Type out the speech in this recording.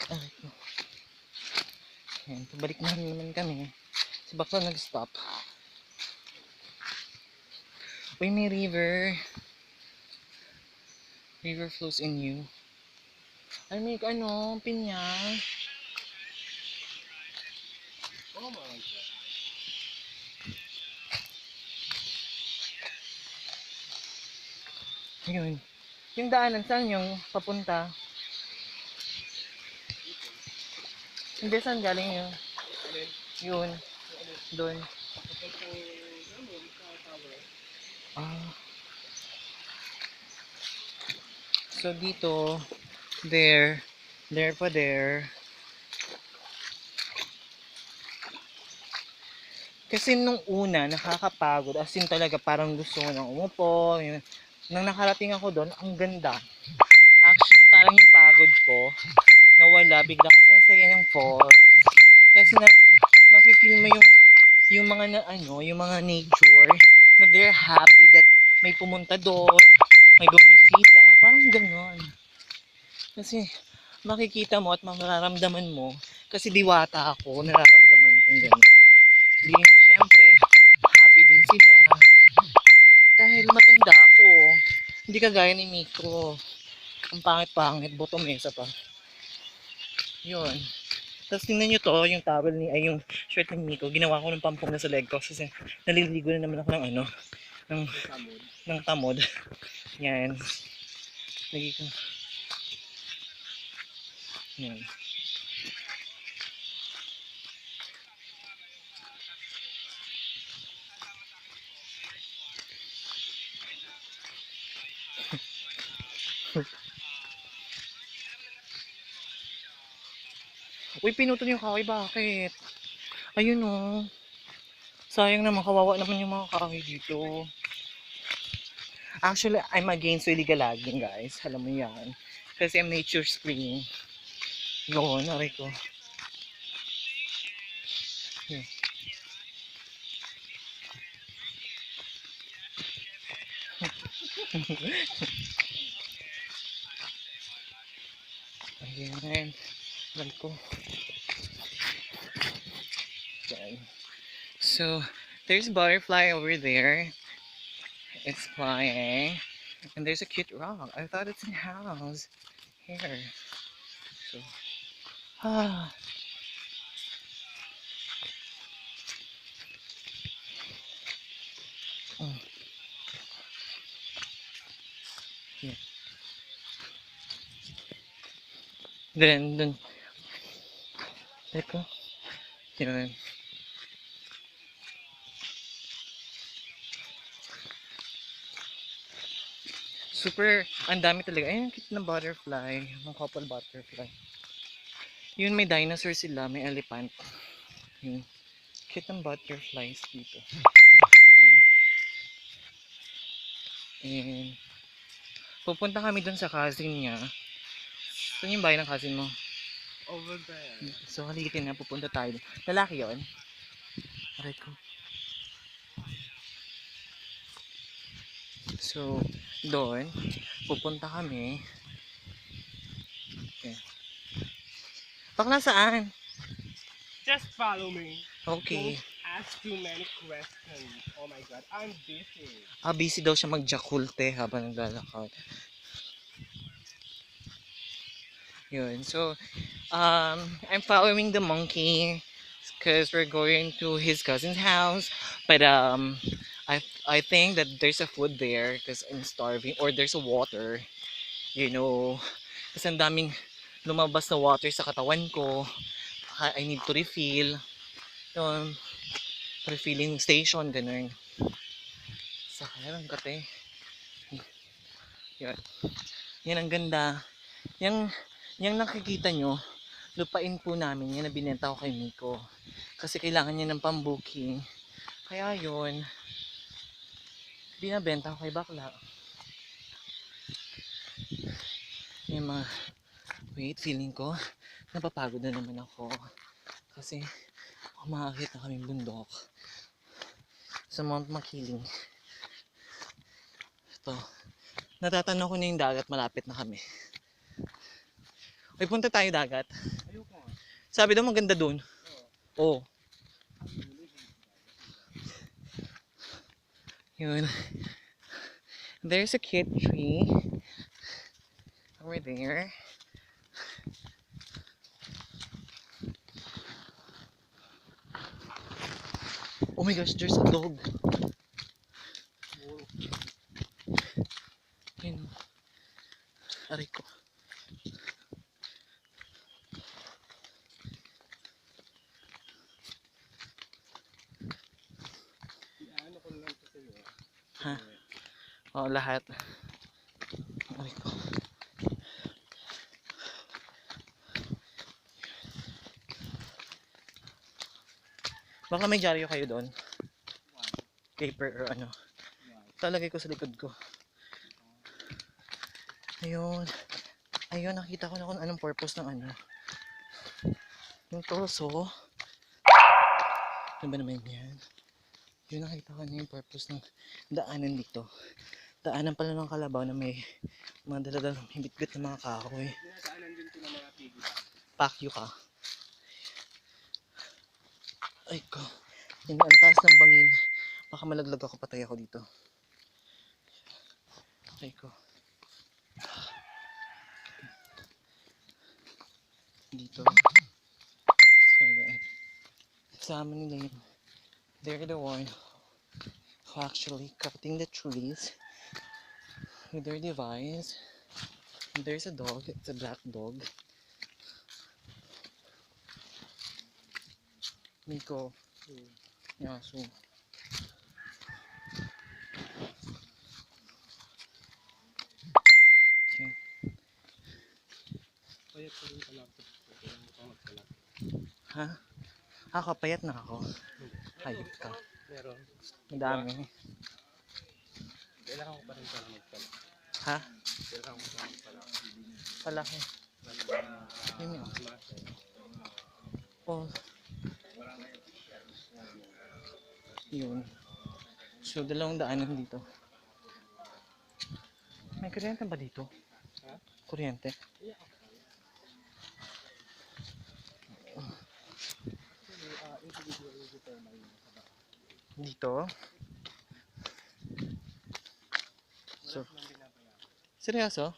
Aray ko. Ayan, pabalik na naman kami. Si Bakla nag-stop. Uy, may river. River flows in you. Ay, may pinya. Oh my god. Ayun. Yung daanan, saan yung papunta? Hindi, saan galing yun? Alin? Yun. Alin? Doon. Papuntang ganun sa tower. Ah. So, dito, there pa there. Kasi nung una, nakakapagod. As in talaga, parang gusto ko nang umupo. Yun. Nang nakarating ako doon, ang ganda. Actually, parang yung pagod ko, nawala bigla kasi ang saya ng falls. Kasi na, mafe-feel mo yung mga yung mga nature, na they're happy that may pumunta doon, may bumisita. Parang ganon. Kasi, makikita mo at mararamdaman mo, kasi diwata ako, nararamdaman kong ganon. Di, syempre, happy din sila. Dahil maganda ako. Hindi kagaya ni Miko. Ang pangit-pangit, bottom mesa pa. Yun. Tapos tingnan nyo to, yung towel yung shirt ni Miko. Ginawa ko ng pampong na sa leg ko. Kasi naliligo na naman ako ng ng, Samod. ng tamod. Yan. Nagiging, yan. Uy, pinutol yung kahoy, bakit? Ayun oh. Sayang naman, kawawa naman yung mga kahoy dito. Actually, I'm against illegal logging, guys. Alam mo yan. Kasi I'm nature screening. Yun, aray ko. Yun. Ayan. Aray ko. Yan. So, there's butterfly over there. It's flying. And there's a cute rock. I thought it's in a house. Here. So, ah. Mm. Yeah. Dun. Teko. Yun. Super, ang dami talaga. Ayun, cute na butterfly. Mga couple butterfly. Yun, may dinosaur sila. May elephant. Yun. Cute ng butterflies dito. Yun. And, pupunta kami dun sa cousin niya. Saan yung bahay ng cousin mo? Over there. So, halikin na. Pupunta tayo. Lalaki yun. Aray ko. So, doon, pupunta kami. Okay. Bakla saan? Just follow me. Okay. Don't ask too many questions. Oh my god, I'm busy. Busy daw siya mag-jakulte habang naglalakad. Yun. So, I'm following the monkey because we're going to his cousin's house. But, I think that there's a food there because I'm starving. Or there's a water. You know. Kasi ang daming lumabas na water sa katawan ko. I need to refill. Yun. Refilling station, ganun. Sakay lang kate. Yan. Yan ang ganda. Yung nakikita nyo, lupain po namin. Yan na binenta ko kay Miko. Kasi kailangan niya ng pambooking. Kaya yun, binabenta ko kay Bakla. Yung mga, wait, feeling ko, napapagod na naman ako. Kasi, umakakit na kaming bundok. Sa Mount Makiling. Ito. Natatanaw ko na yung dagat, malapit na kami. Ay, punta tayo dagat. Sabi daw maganda doon. Oo. Yun. There's a cute tree. Over there. Oh my gosh, there's a dog. Yun. Aray ko. Ano ko lang sa iyo. Ha? Oo, lahat. Aray ko. Baka may dyaryo kayo doon. Paper or ano. Talagay ko sa likod ko. Ayun. Ayun, nakita ko na kung anong purpose ng ano. Yung torso. Ano ba naman yan? Yun, nakita ko na yung purpose ng daanan dito. Daanan pala ng Kalabaw na may mga daladalang hibit-bit ng mga kahoy. Dinadaanan din ko ng mga piggy. Pakyo ka. Ay ko. Yun, ang taas ng bangin. Baka malaglag ako, patay ako dito. Ay ko. Dito. So, yan. Kasama nila yun. They're the one who actually cutting the trees with their device. And there's a dog. It's a black dog. Nico. Yeah, so. Okay. Kaya ko rin sa laptop ko. Kaya ko magsalap. Ha? Kapayat na ako. Hayop ka. Meron. Madami. Kailangan ko pa rin pala magsalap. Ha? Kailangan ko pa magsalap. Palaki. Yun yun. Oh. Yun. So, dalawang daanan dito. May kuryente ba dito? Ha? Kuryente? Dito? So, seryoso?